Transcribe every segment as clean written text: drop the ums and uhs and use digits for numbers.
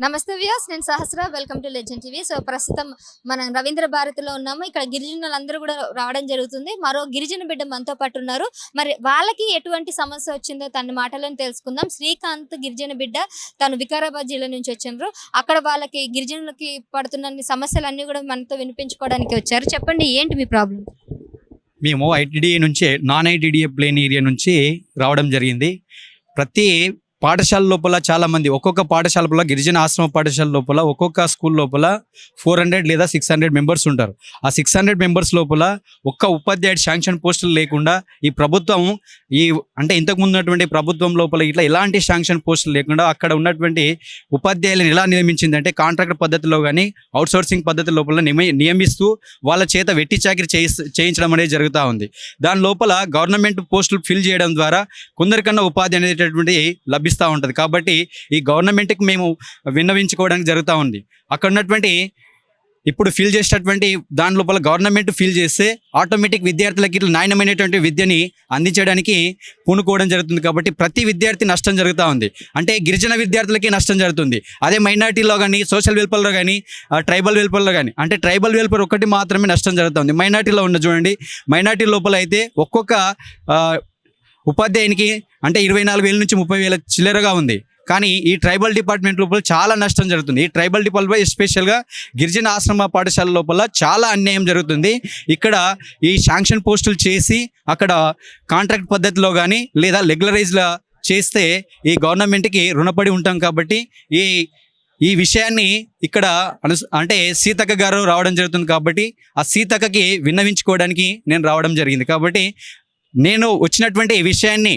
నమస్తే వ్యూయర్స్, నేను Sahasra. Welcome to legend TV. So ప్రస్తుతం మనం రవీంద్ర భారతిలో ఉన్నాము. ఇక్కడ గిరిజనులందరూ కూడా రావడం జరుగుతుంది. మరో గిరిజన బిడ్డ మనతో పాటు ఉన్నారు. మరి వాళ్ళకి ఎటువంటి సమస్య వచ్చిందో తన మాటలను తెలుసుకుందాం. శ్రీకాంత్ గిరిజన బిడ్డ, తను వికారాబాద్ జిల్లా నుంచి వచ్చిండ్రు. అక్కడ వాళ్ళకి గిరిజనులకి పడుతున్న సమస్యలన్నీ కూడా మనతో వినిపించుకోవడానికి వచ్చారు. చెప్పండి, ఏంటి మీ ప్రాబ్లం? మేము ఐటీడీఏ నుంచి నాన్ ఐటీడీఏ ప్లేన్ ఏరియా నుంచి రావడం జరిగింది. ప్రతి పాఠశాల లోపల చాలామంది, ఒక్కొక్క పాఠశాల లోపల, గిరిజన ఆశ్రమ పాఠశాల లోపల, ఒక్కొక్క స్కూల్ లోపల 400 లేదా 600 మెంబర్స్ ఉంటారు. ఆ 600 మెంబర్స్ లోపల ఒక్క ఉపాధ్యాయుడు శాంక్షన్ పోస్టులు లేకుండా ఈ ప్రభుత్వం అంటే ఇంతకు ముందు ఉన్నటువంటి ప్రభుత్వం లోపల ఇట్లా ఎలాంటి శాంక్షన్ పోస్టులు లేకుండా అక్కడ ఉన్నటువంటి ఉపాధ్యాయులను ఎలా నియమించిందంటే కాంట్రాక్ట్ పద్ధతిలో కానీ అవుట్సోర్సింగ్ పద్ధతి లోపల నియమిస్తూ వాళ్ళ చేత వెట్టి చాకిరి చేయించడం అనేది జరుగుతూ ఉంది. దాని లోపల గవర్నమెంట్ పోస్టులు ఫిల్ చేయడం ద్వారా కొందరికన్నా ఉపాధి అనేటటువంటి లభిస్తూ ఉంటుంది. కాబట్టి ఈ గవర్నమెంట్కి మేము విన్నవించుకోవడానికి జరుగుతూ ఉంది. అక్కడ ఉన్నటువంటి ఇప్పుడు ఫిల్ చేసేటటువంటి దాని లోపల గవర్నమెంట్ ఫిల్ చేస్తే ఆటోమేటిక్ విద్యార్థులకి ఇట్లా నాణ్యమైనటువంటి విద్యని అందించడానికి పూనుకోవడం జరుగుతుంది. కాబట్టి ప్రతి విద్యార్థి నష్టం జరుగుతూ ఉంది. అంటే గిరిజన విద్యార్థులకి నష్టం జరుగుతుంది. అదే మైనార్టీలో కానీ, సోషల్ వెల్ఫేర్లో కానీ, ట్రైబల్ వెల్ఫేర్లో కానీ, అంటే ట్రైబల్ వెల్ఫేర్ ఒక్కటి మాత్రమే నష్టం జరుగుతుంది. మైనార్టీలో ఉన్న చూడండి, మైనార్టీ లోపల అయితే ఒక్కొక్క ఉపాధ్యాయునికి అంటే 24,000 నుంచి 30,000 చిల్లరగా ఉంది. కానీ ఈ ట్రైబల్ డిపార్ట్మెంట్ లోపల చాలా నష్టం జరుగుతుంది. ఈ ట్రైబల్ డిపార్ట్మెంట్ ఎస్పెషల్గా గిరిజన ఆశ్రమ పాఠశాల లోపల చాలా అన్యాయం జరుగుతుంది. ఇక్కడ ఈ శాంక్షన్ పోస్టులు చేసి అక్కడ కాంట్రాక్ట్ పద్ధతిలో కానీ లేదా రెగ్యులరైజ్లా చేస్తే ఈ గవర్నమెంట్కి రుణపడి ఉంటాం. కాబట్టి ఈ విషయాన్ని ఇక్కడ అంటే సీతక్క గారు రావడం జరుగుతుంది. కాబట్టి ఆ సీతక్కకి విన్నవించుకోవడానికి నేను రావడం జరిగింది. కాబట్టి నేను వచ్చినటువంటి ఈ విషయాన్ని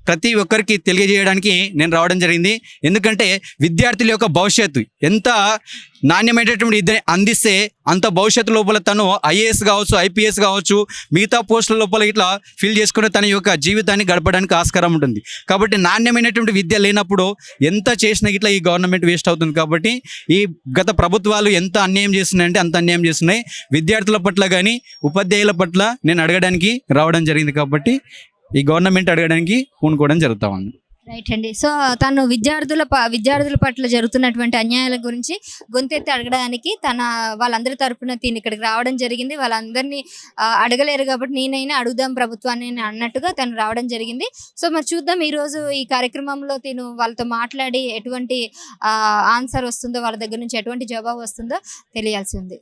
ప్రతి ఒక్కరికి తెలియజేయడానికి నేను రావడం జరిగింది. ఎందుకంటే విద్యార్థుల యొక్క భవిష్యత్తు ఎంత నాణ్యమైనటువంటి ఇద్దరిని అందిస్తే అంత భవిష్యత్తు లోపల తను ఐఏఎస్ కావచ్చు, ఐపీఎస్ కావచ్చు, మిగతా పోస్టుల లోపల ఇట్లా ఫిల్ చేసుకుని తన యొక్క జీవితాన్ని గడపడానికి ఆస్కారం ఉంటుంది. కాబట్టి నాణ్యమైనటువంటి విద్య లేనప్పుడు ఎంత చేసినా ఇట్లా ఈ గవర్నమెంట్ వేస్ట్ అవుతుంది. కాబట్టి ఈ గత ప్రభుత్వాలు ఎంత అన్యాయం చేస్తున్నాయంటే అంత అన్యాయం చేస్తున్నాయి. విద్యార్థుల పట్ల కానీ ఉపాధ్యాయుల పట్ల నేను అడగడానికి రావడం జరిగింది. కాబట్టి ఈ గవర్నమెంట్ అడగడానికి పూనుకోవడం జరుగుతూ ఉంది. రైట్ అండి. సో తను విద్యార్థుల పట్ల జరుగుతున్నటువంటి అన్యాయాల గురించి గొంతెత్తి అడగడానికి వాళ్ళందరి తరపున ఇక్కడికి రావడం జరిగింది. వాళ్ళందరినీ అడగలేరు కాబట్టి నేనైనా అడుగుదాం ప్రభుత్వాన్ని అన్నట్టుగా తను రావడం జరిగింది. సో మరి చూద్దాం ఈరోజు ఈ కార్యక్రమంలో వాళ్ళతో మాట్లాడి ఎటువంటి ఆన్సర్ వస్తుందో, వాళ్ళ దగ్గర నుంచి ఎటువంటి జవాబు వస్తుందో తెలియాల్సి ఉంది.